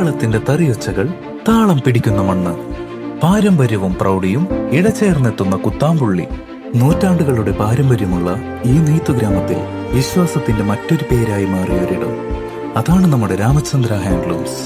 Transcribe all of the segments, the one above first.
കേരളത്തിന്റെ തറിയൊച്ചകൾ താളം പിടിക്കുന്ന മണ്ണ്, പാരമ്പര്യവും പ്രൗഢിയും ഇടചേർന്നെത്തുന്ന കുത്താമ്പുള്ളി. നൂറ്റാണ്ടുകളുടെ പാരമ്പര്യമുള്ള ഈ നെയ്ത്തുഗ്രാമത്തിൽ വിശ്വാസത്തിന്റെ മറ്റൊരു പേരായി മാറിയൊരിടം. അതാണ് നമ്മുടെ രാമചന്ദ്ര ഹാൻഡ്ലൂംസ്.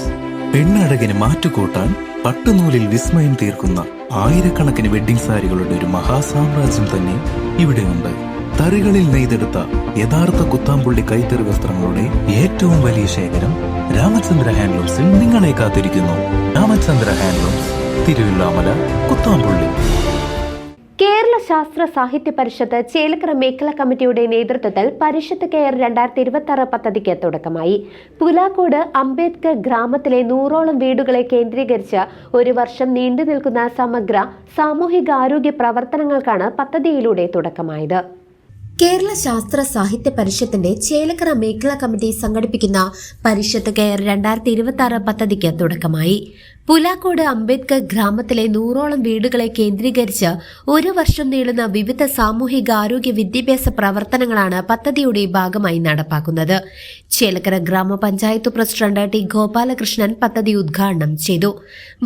പെണ്ണഴകിന് മാറ്റുകൂട്ടാൻ പട്ടുനൂലിൽ വിസ്മയം തീർക്കുന്ന ആയിരക്കണക്കിന് വെഡ്ഡിംഗ് സാരികളുടെ ഒരു മഹാസാമ്രാജ്യം തന്നെ ഇവിടെയുണ്ട്. തറികളിൽ നെയ്തെടുത്ത യഥാർത്ഥ കുത്താമ്പുള്ളി കൈത്തറി വസ്ത്രങ്ങളുടെ ഏറ്റവും വലിയ ശേഖരം രാമചന്ദ്ര ഹാൻഡ്ലൂംസിൽ നിങ്ങളെ കാത്തിരിക്കുന്നു. രാമചന്ദ്ര ഹാൻഡ്ലൂംസ്, തിരുവില്ലാമല, കുത്താമ്പുള്ളി. കേരള ശാസ്ത്ര സാഹിത്യ പരിഷത്ത് ചേലക്കര മേഖലാ കമ്മിറ്റിയുടെ നേതൃത്വത്തിൽ പരിഷത്ത് കെയർ 2026 പദ്ധതിക്ക് തുടക്കമായി. പുലാക്കോട് അംബേദ്കർ ഗ്രാമത്തിലെ 100ഓളം വീടുകളെ കേന്ദ്രീകരിച്ച് ഒരു വർഷം നീണ്ടു നിൽക്കുന്ന സമഗ്ര സാമൂഹികാരോഗ്യ പ്രവർത്തനങ്ങൾക്കാണ് പദ്ധതിയിലൂടെ തുടക്കമായത്. കേരള ശാസ്ത്ര സാഹിത്യ പരിഷത്തിന്റെ ചേലക്കര മേഖലാ കമ്മിറ്റി സംഘടിപ്പിക്കുന്ന പരിഷത്ത് കെയർ 2026 പദ്ധതിക്ക് തുടക്കമായി. പുലാക്കോട് അംബേദ്കർ ഗ്രാമത്തിലെ 100ഓളം വീടുകളെ കേന്ദ്രീകരിച്ച് ഒരു വർഷം നീളുന്ന വിവിധ സാമൂഹികാരോഗ്യ വിദ്യാഭ്യാസ പ്രവർത്തനങ്ങളാണ് പദ്ധതിയുടെ ഭാഗമായി നടപ്പാക്കുന്നത്. ചേലക്കര ഗ്രാമപഞ്ചായത്ത് പ്രസിഡന്റ് ടി ഗോപാലകൃഷ്ണൻ പദ്ധതി ഉദ്ഘാടനം ചെയ്തു.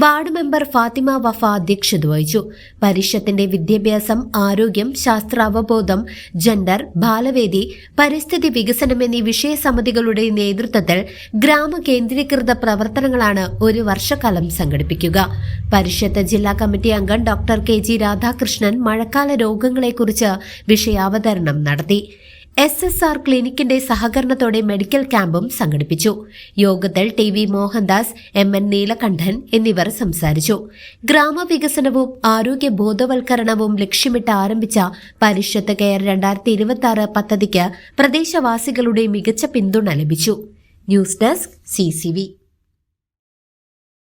വാർഡ് മെമ്പർ ഫാത്തിമ വഫ അധ്യക്ഷത വഹിച്ചു. പരിഷത്തിന്റെ വിദ്യാഭ്യാസം, ആരോഗ്യം, ശാസ്ത്രാവബോധം, ജെൻഡർ, ബാലവേദി, പരിസ്ഥിതി വികസനം എന്നീ വിഷയസമിതികളുടെ നേതൃത്വത്തിൽ ഗ്രാമ കേന്ദ്രീകൃത പ്രവർത്തനങ്ങളാണ് ഒരു വർഷക്കാലം സംഘടിപ്പിക്കുക. പരിഷത്ത് ജില്ലാ കമ്മിറ്റി അംഗം ഡോക്ടർ കെ.ജി. രാധാകൃഷ്ണൻ മഴക്കാല രോഗങ്ങളെക്കുറിച്ച് വിഷയാവതരണം നടത്തി. SSR ക്ലിനിക്കിന്റെ സഹകരണത്തോടെ മെഡിക്കൽ ക്യാമ്പും സംഘടിപ്പിച്ചു. യോഗത്തിൽ TV മോഹൻദാസ്, MN നീലകണ്ഠൻ എന്നിവർ സംസാരിച്ചു. ഗ്രാമവികസനവും ആരോഗ്യ ബോധവൽക്കരണവും ലക്ഷ്യമിട്ട് ആരംഭിച്ച പരിഷത്ത് കെയർ 2026 പദ്ധതിക്ക് പ്രദേശവാസികളുടെ മികച്ച പിന്തുണ ലഭിച്ചു. News desk CCV.